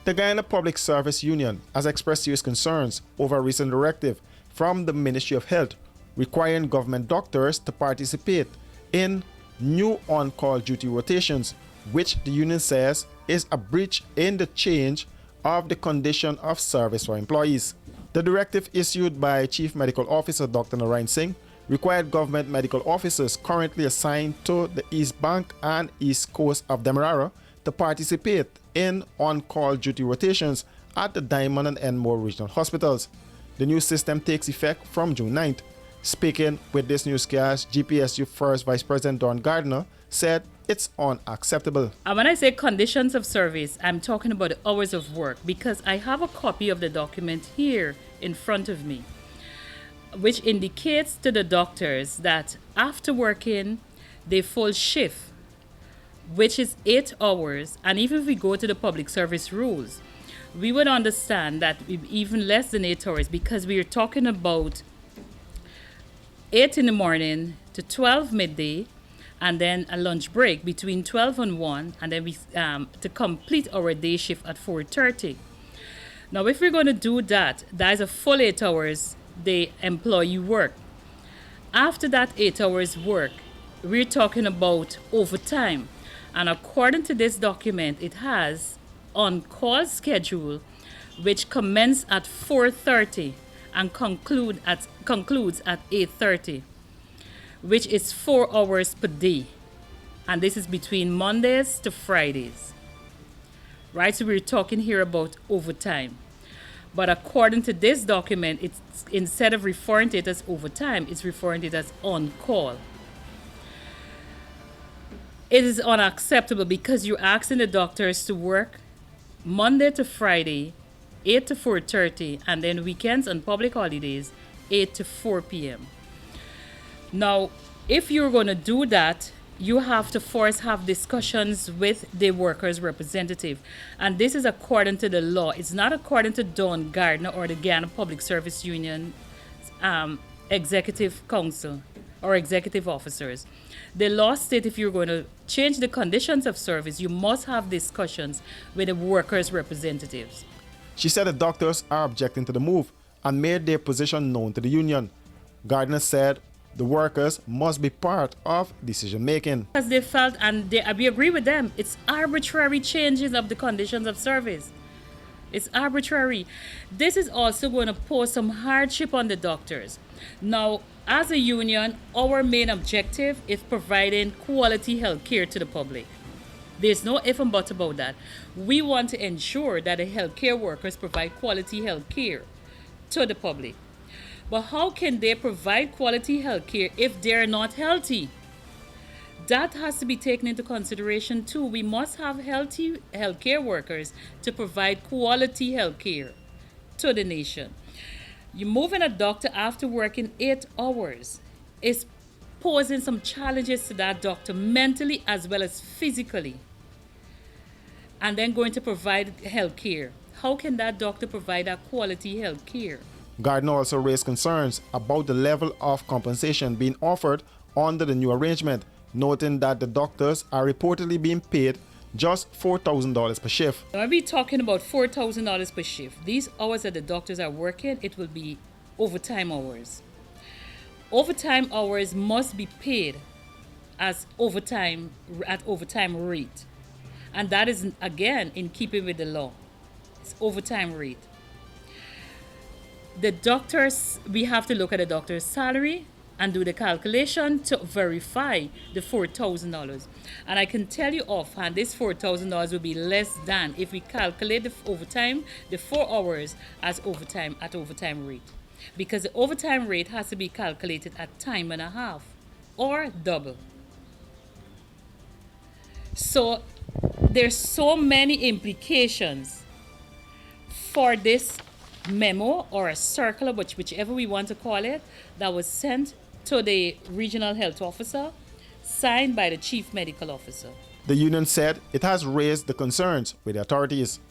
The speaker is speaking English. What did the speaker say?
The Guyana Public Service Union has expressed serious concerns over a recent directive from the Ministry of Health requiring government doctors to participate in new on-call duty rotations, which the union says is a breach in the change of the condition of service for employees. The directive issued by Chief Medical Officer Dr. Narayan Singh required government medical officers currently assigned to the East Bank and East Coast of Demerara to participate in on-call duty rotations at the Diamond and Enmore regional hospitals. The new system takes effect from June 9th. Speaking with this newscast, GPSU First Vice President Don Gardner said it's unacceptable. And when I say conditions of service, I'm talking about the hours of work, because I have a copy of the document here in front of me, which indicates to the doctors that after working the full shift, which is 8 hours, and even if we go to the public service rules, we would understand that even less than 8 hours, because we are talking about 8 in the morning to 12 midday, and then a lunch break between 12 and 1, and then we to complete our day shift at 4:30. Now, if we're going to do that, that is a full 8 hours the employee work. After that 8 hours work, we're talking about overtime. And according to this document, it has on-call schedule, which commences at 4:30 and concludes at 8:30, which is 4 hours per day. And this is between Mondays to Fridays. Right? So we're talking here about overtime. But according to this document, it's instead of referring to it as overtime, it's referring to it as on-call. It is unacceptable because you're asking the doctors to work Monday to Friday, 8 to 4:30, and then weekends and public holidays, 8 to 4 p.m. Now, if you're going to do that, you have to first have discussions with the workers' representative. And this is according to the law. It's not according to Don Gardner or the Guyana Public Service Union Executive Council or executive officers. The law states if you're going to change the conditions of service, you must have discussions with the workers' representatives. She said the doctors are objecting to the move and made their position known to the union. Gardner said the workers must be part of decision making. Because they felt, and we agree with them, it's arbitrary changes of the conditions of service. It's arbitrary. This is also going to pose some hardship on the doctors. Now, as a union, our main objective is providing quality health care to the public. There's no if and but about that. We want to ensure that the healthcare workers provide quality health care to the public. But how can they provide quality health care if they're not healthy? That has to be taken into consideration too. We must have healthy healthcare workers to provide quality health care to the nation. You moving a doctor after working 8 hours is posing some challenges to that doctor mentally as well as physically. And then going to provide health care. How can that doctor provide that quality health care? Gardner also raised concerns about the level of compensation being offered under the new arrangement, noting that the doctors are reportedly being paid just $4,000 per shift. When we're talking about $4,000 per shift, these hours that the doctors are working, it will be overtime hours. Overtime hours must be paid as overtime at overtime rate. And that is, again, in keeping with the law. It's overtime rate. The doctors, we have to look at the doctor's salary and do the calculation to verify the $4,000. And I can tell you offhand, this $4,000 will be less than if we calculate the overtime, the 4 hours as overtime at overtime rate. Because the overtime rate has to be calculated at time and a half or double. So there's so many implications for this memo or a circular, whichever we want to call it, that was sent to the regional health officer, signed by the chief medical officer. The union said it has raised the concerns with the authorities.